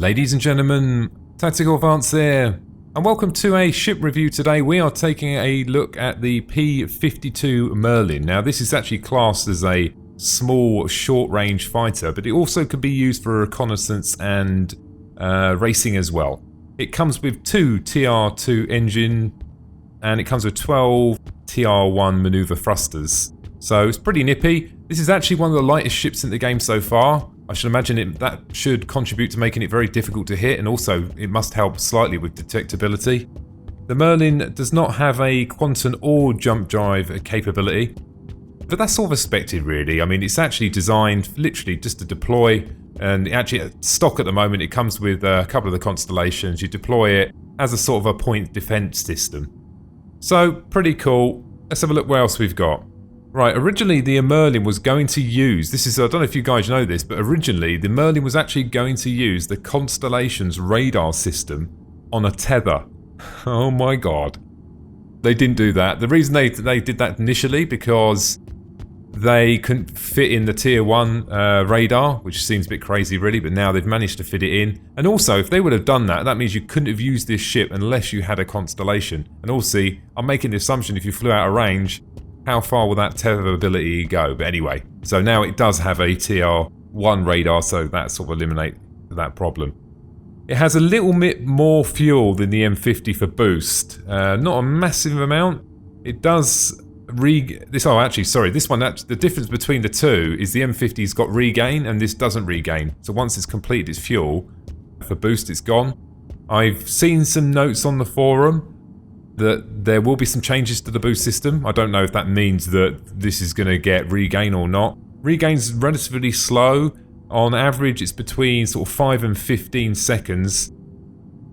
Ladies and gentlemen, Tactical Advance here, and welcome to a ship review today. We are taking a look at the P-52 Merlin. Now this is actually classed as a small short-range fighter, but it also could be used for reconnaissance and racing as well. It comes with 2 TR2 engine, and it comes with 12 TR1 maneuver thrusters. So it's pretty nippy. This is actually one of the lightest ships in the game so far. I should imagine that should contribute to making it very difficult to hit, and also it must help slightly with detectability. The Merlin does not have a quantum or jump drive capability, but that's sort of expected really. I mean, it's actually designed literally just to deploy, and actually at stock at the moment it comes with a couple of the constellations. You deploy it as a sort of a point defense system. So pretty cool. Let's have a look what else we've got. Right, originally the Merlin was going to use, I don't know if you guys know this, but originally the Merlin was actually going to use the Constellation's radar system on a tether. Oh my god. They didn't do that. The reason they did that initially, because they couldn't fit in the tier 1 radar, which seems a bit crazy really, but now they've managed to fit it in. And also, if they would have done that, that means you couldn't have used this ship unless you had a Constellation. And also, I'm making the assumption if you flew out of range, how far will that tether ability go? But anyway, so now it does have a TR1 radar, so that sort of eliminates that problem. It has a little bit more fuel than the M50 for boost. Not a massive amount. It does this one, the difference between the two is the M50's got regain and this doesn't regain. So once it's completed its fuel, for boost it's gone. I've seen some notes on the forum that there will be some changes to the boost system. I don't know if that means that this is going to get regain or not. Regain's relatively slow. On average, it's between sort of 5 and 15 seconds.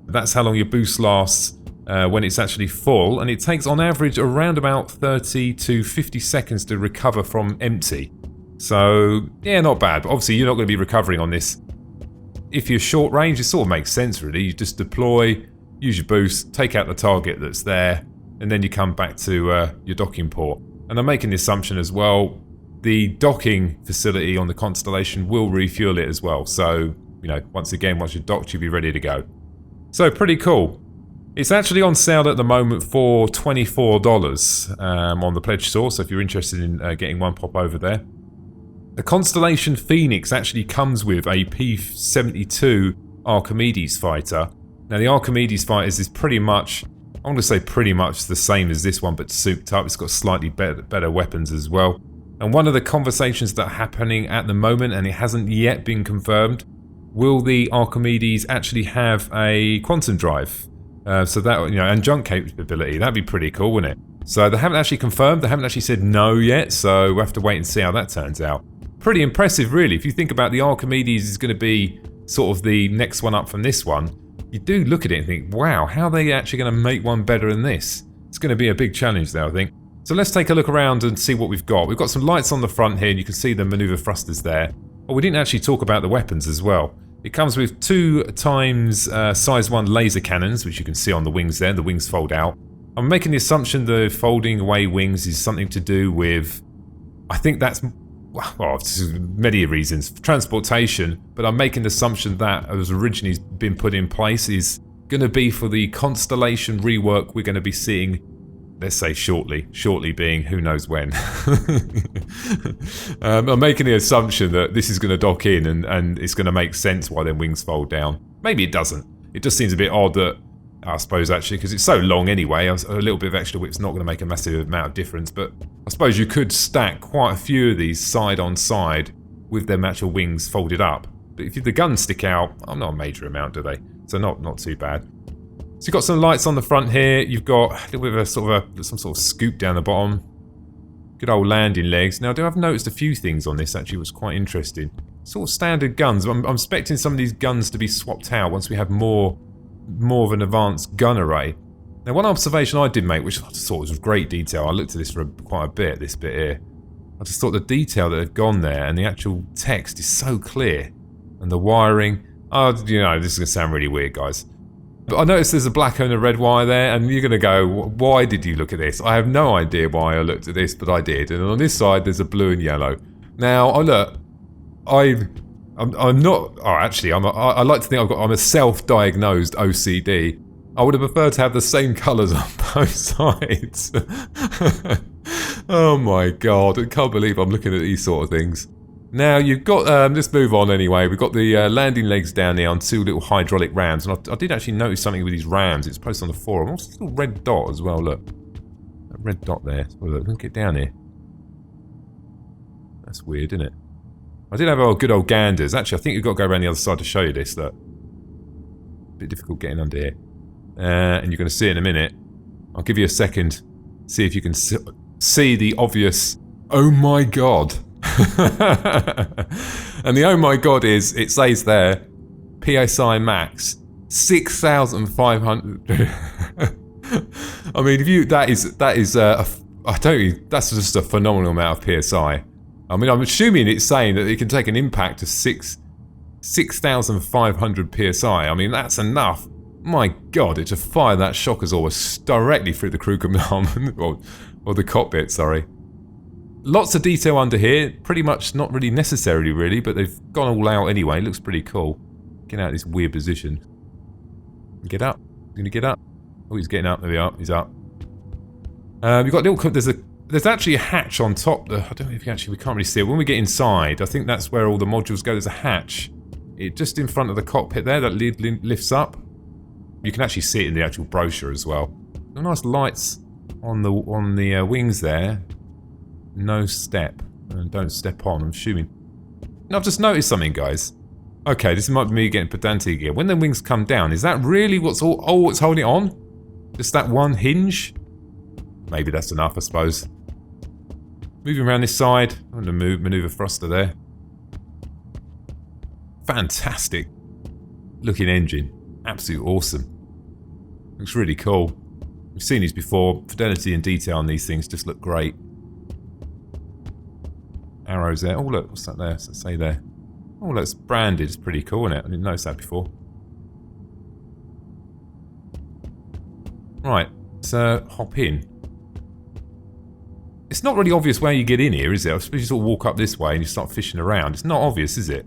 That's how long your boost lasts when it's actually full. And it takes on average around about 30 to 50 seconds to recover from empty. So, yeah, not bad. But obviously, you're not going to be recovering on this. If you're short range, it sort of makes sense, really. You just deploy, use your boost, take out the target that's there, and then you come back to your docking port. And I'm making the assumption as well, the docking facility on the Constellation will refuel it as well. So, you know, once you're docked, you'll be ready to go. So, pretty cool. It's actually on sale at the moment for $24 on the pledge store, so if you're interested in getting one, pop over there. The Constellation Phoenix actually comes with a P-72 Archimedes fighter. Now the Archimedes fighters is pretty much, I want to say pretty much the same as this one, but souped up. It's got slightly better weapons as well. And one of the conversations that are happening at the moment, and it hasn't yet been confirmed, will the Archimedes actually have a quantum drive? So that, and junk capability. That'd be pretty cool, wouldn't it? So they haven't actually confirmed. They haven't actually said no yet. So we'll have to wait and see how that turns out. Pretty impressive, really. If you think about the Archimedes is going to be sort of the next one up from this one. You do look at it and think, wow, how are they actually going to make one better than this? It's going to be a big challenge there, I think. So let's take a look around and see what we've got. We've got some lights on the front here, and you can see the maneuver thrusters there. But we didn't actually talk about the weapons as well. It comes with 2 times size 1 laser cannons, which you can see on the wings there. The wings fold out. I'm making the assumption the folding away wings is something to do with, I think that's, well, many reasons, transportation, but I'm making the assumption that has originally been put in place is going to be for the Constellation rework we're going to be seeing, let's say shortly being who knows when. I'm making the assumption that this is going to dock in and it's going to make sense why their wings fold down. Maybe it doesn't. It just seems a bit odd that, I suppose actually, because it's so long anyway, a little bit of extra width's not going to make a massive amount of difference, but I suppose you could stack quite a few of these side on side with their actual wings folded up. But if the guns stick out, not a major amount, do they? So not too bad. So you've got some lights on the front here. You've got a little bit of some sort of scoop down the bottom. Good old landing legs. Now, I have noticed a few things on this actually, was quite interesting. Sort of standard guns. I'm expecting some of these guns to be swapped out once we have more of an advanced gun array. Now, one observation I did make, which I just thought was of great detail, I looked at this for quite a bit, this bit here. I just thought the detail that had gone there and the actual text is so clear. And the wiring, this is going to sound really weird, guys. But I noticed there's a black and a red wire there, and you're going to go, why did you look at this? I have no idea why I looked at this, but I did. And on this side, there's a blue and yellow. Now, I'm not. Oh, actually, I like to think I'm a self-diagnosed OCD. I would have preferred to have the same colours on both sides. Oh my god! I can't believe I'm looking at these sort of things. Now you've got. Let's move on anyway. We've got the landing legs down there on two little hydraulic rams, and I did actually notice something with these rams. It's posted on the forum. What's this little red dot as well? Look, that red dot there. Look, get down here. That's weird, isn't it? I did have our good old ganders. Actually, I think you've got to go around the other side to show you this. Look. A bit difficult getting under here. And you're going to see it in a minute. I'll give you a second. See if you can see the obvious, oh my god. And the oh my god is, it says there, PSI max, 6,500. I mean, if you, that's just a phenomenal amount of PSI. I mean, I'm assuming it's saying that it can take an impact of 6,500 PSI. I mean, that's enough. My god, it just fired that shock absorber directly through the crew compartment, or the cockpit, sorry. Lots of detail under here, pretty much not really necessary really, but they've gone all out anyway. It looks pretty cool. Get out of this weird position. Get up. He's gonna get up. Oh, he's getting up. There we are. He's up. You've got a little. There's actually a hatch on top. I don't know if we can't really see it. When we get inside, I think that's where all the modules go. There's a hatch. Just in front of the cockpit there. That lid lifts up. You can actually see it in the actual brochure as well. Nice lights on the wings there. No step. Don't step on, I'm assuming. Now, I've just noticed something, guys. Okay, this might be me getting pedantic again. When the wings come down, is that really what's what's holding it on? Just that one hinge? Maybe that's enough, I suppose. Moving around this side. I'm going to maneuver thruster there. Fantastic looking engine. Absolutely awesome. Looks really cool. We've seen these before. Fidelity and detail on these things just look great. Arrows there. Oh look, what's that there? What's that say there? Oh look, it's branded. It's pretty cool, isn't it? I didn't notice that before. Right, let's hop in. It's not really obvious where you get in here, is it? I suppose you sort of walk up this way and you start fishing around. It's not obvious, is it?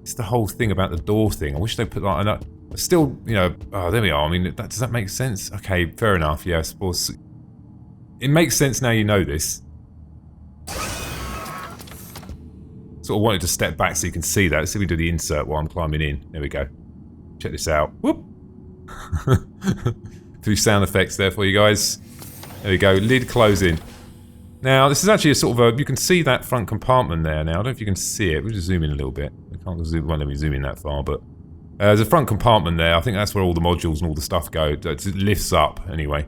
It's the whole thing about the door thing. I wish they put that. Still, you know. Oh, there we are. I mean, does that make sense? Okay, fair enough. Yeah, I suppose it makes sense now. You know this. Sort of wanted to step back so you can see that. Let's see if we do the insert while I'm climbing in. There we go. Check this out. Whoop. A few sound effects there for you guys. There we go. Lid closing. Now, this is actually a sort of a... You can see that front compartment there now. I don't know if you can see it. We'll just zoom in a little bit. I can't zoom... Won't let me zoom in that far, but... there's a front compartment there. I think that's where all the modules and all the stuff go. It lifts up, anyway.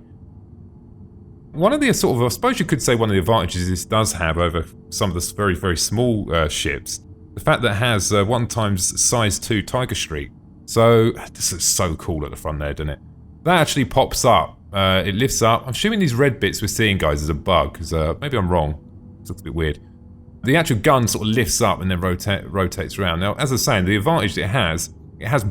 One of the sort of... I suppose you could say one of the advantages this does have over some of the very, very small ships. The fact that it has 1 times size 2 Tiger Street. So, this is so cool at the front there, doesn't it? That actually pops up. It lifts up. I'm assuming these red bits we're seeing, guys, is a bug, because maybe I'm wrong. It looks a bit weird. The actual gun sort of lifts up and then rotates around. Now, as I was saying, the advantage it has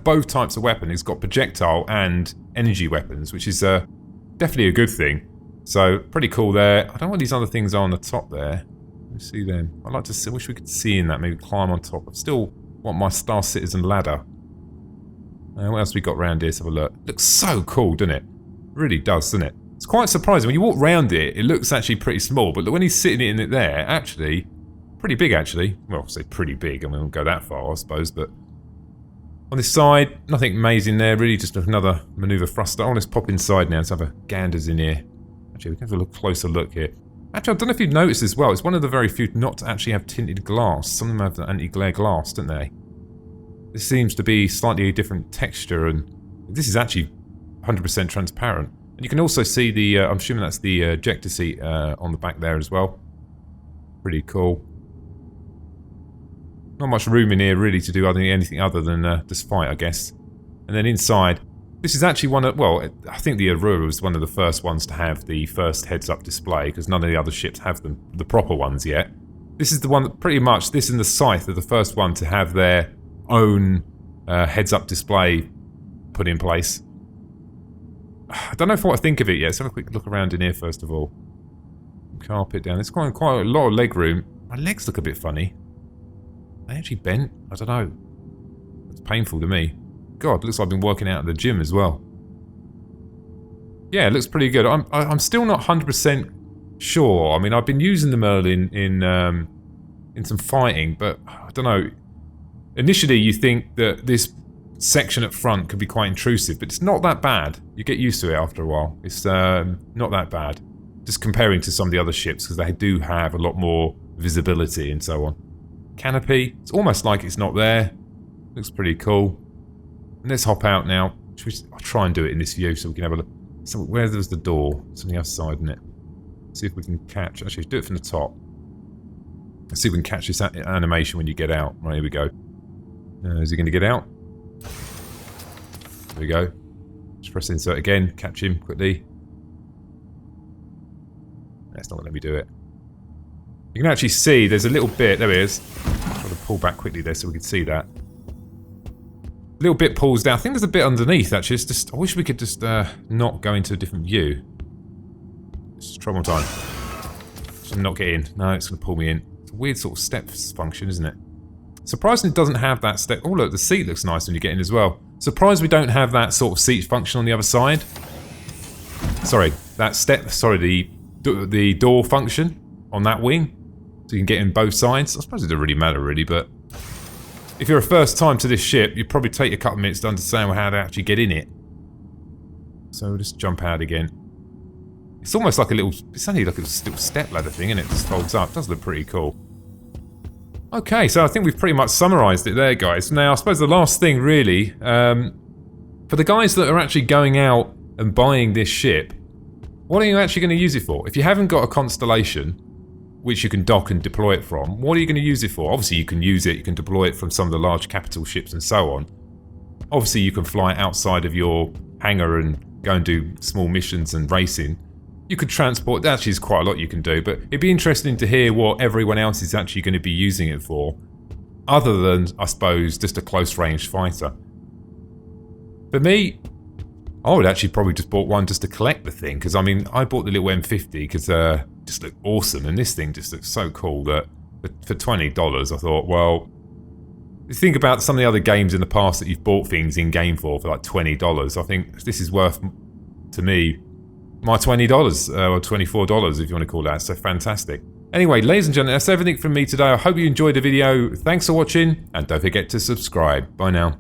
both types of weapon. It's got projectile and energy weapons, which is definitely a good thing. So, pretty cool there. I don't know what these other things are on the top there. Let me see them. I'd like to see, wish we could see in that, maybe climb on top. I still want my Star Citizen ladder. What else we got around here? Let's have a look. Looks so cool, doesn't it? Really does, doesn't it? It's quite surprising. When you walk round it, it looks actually pretty small, but when he's sitting in it there, actually, pretty big actually. Well, I say pretty big, I mean, we won't go that far, I suppose, but... On this side, nothing amazing there, really, just another manoeuvre thruster. Oh, let's pop inside now, let's have a ganders in here. Actually, we can have a closer look here. Actually, I don't know if you've noticed as well, it's one of the very few not to actually have tinted glass. Some of them have anti-glare glass, don't they? This seems to be slightly a different texture, and this is actually 100% transparent. And you can also see the, I'm assuming that's the ejector seat on the back there as well. Pretty cool. Not much room in here really to do anything other than just fight, I guess. And then inside, this is actually one of, well, I think the Aurora was one of the first ones to have the first heads-up display, because none of the other ships have them, the proper ones yet. This is the one that pretty much, this and the Scythe are the first one to have their own heads-up display put in place. I don't know what I think of it yet. Let's have a quick look around in here first of all. Carpet down. There's quite a lot of leg room. My legs look a bit funny. they actually bent? I don't know. It's painful to me. God, looks like I've been working out at the gym as well. Yeah, it looks pretty good. I'm still not 100% sure. I mean, I've been using the Merlin in some fighting, but I don't know. Initially, you think that this section at front could be quite intrusive, but it's not that bad. You get used to it after a while. It's not that bad. Just comparing to some of the other ships, because they do have a lot more visibility and so on. Canopy, it's almost like it's not there. Looks pretty cool. And let's hop out now. I'll try and do it in this view so we can have a look. So where there's the door? Something outside, isn't it? See if we can catch. Actually, do it from the top. Let's see if we can catch this animation when you get out. Right, here we go. Is he going to get out? There we go. Just press insert again. Catch him quickly. That's not going to let me do it. You can actually see there's a little bit. There he is. Try to pull back quickly there so we can see that. A little bit pulls down. I think there's a bit underneath actually. It's just, I wish we could just not go into a different view. Let's just try one time. Just not get in. No, it's going to pull me in. It's a weird sort of step function, isn't it? Surprisingly, it doesn't have that step. Oh look, the seat looks nice when you get in as well. Surprised we don't have that sort of seat function on the other side. Sorry, that step. Sorry, the door function on that wing, so you can get in both sides. I suppose it doesn't really matter, really, but if you're a first time to this ship, you'd probably take a couple of minutes to understand how to actually get in it. So we'll just jump out again. It's almost like a little. It's only like a little step ladder thing, and it just folds up. It does look pretty cool. Okay, so I think we've pretty much summarised it there, guys. Now, I suppose the last thing, really, for the guys that are actually going out and buying this ship, what are you actually going to use it for? If you haven't got a Constellation, which you can dock and deploy it from, what are you going to use it for? Obviously, you can use it, you can deploy it from some of the large capital ships and so on. Obviously, you can fly outside of your hangar and go and do small missions and racing. You could transport, that actually is quite a lot you can do, but it'd be interesting to hear what everyone else is actually going to be using it for, other than, I suppose, just a close-range fighter. For me, I would actually probably just bought one just to collect the thing, because I mean, I bought the little M50 because it just looked awesome, and this thing just looks so cool that for $20, I thought, well, think about some of the other games in the past that you've bought things in-game for like $20. I think this is worth, to me, my $20 or $24 if you want to call that. So fantastic. Anyway, ladies and gentlemen, that's everything from me today. I hope you enjoyed the video. Thanks for watching, and don't forget to subscribe. Bye now.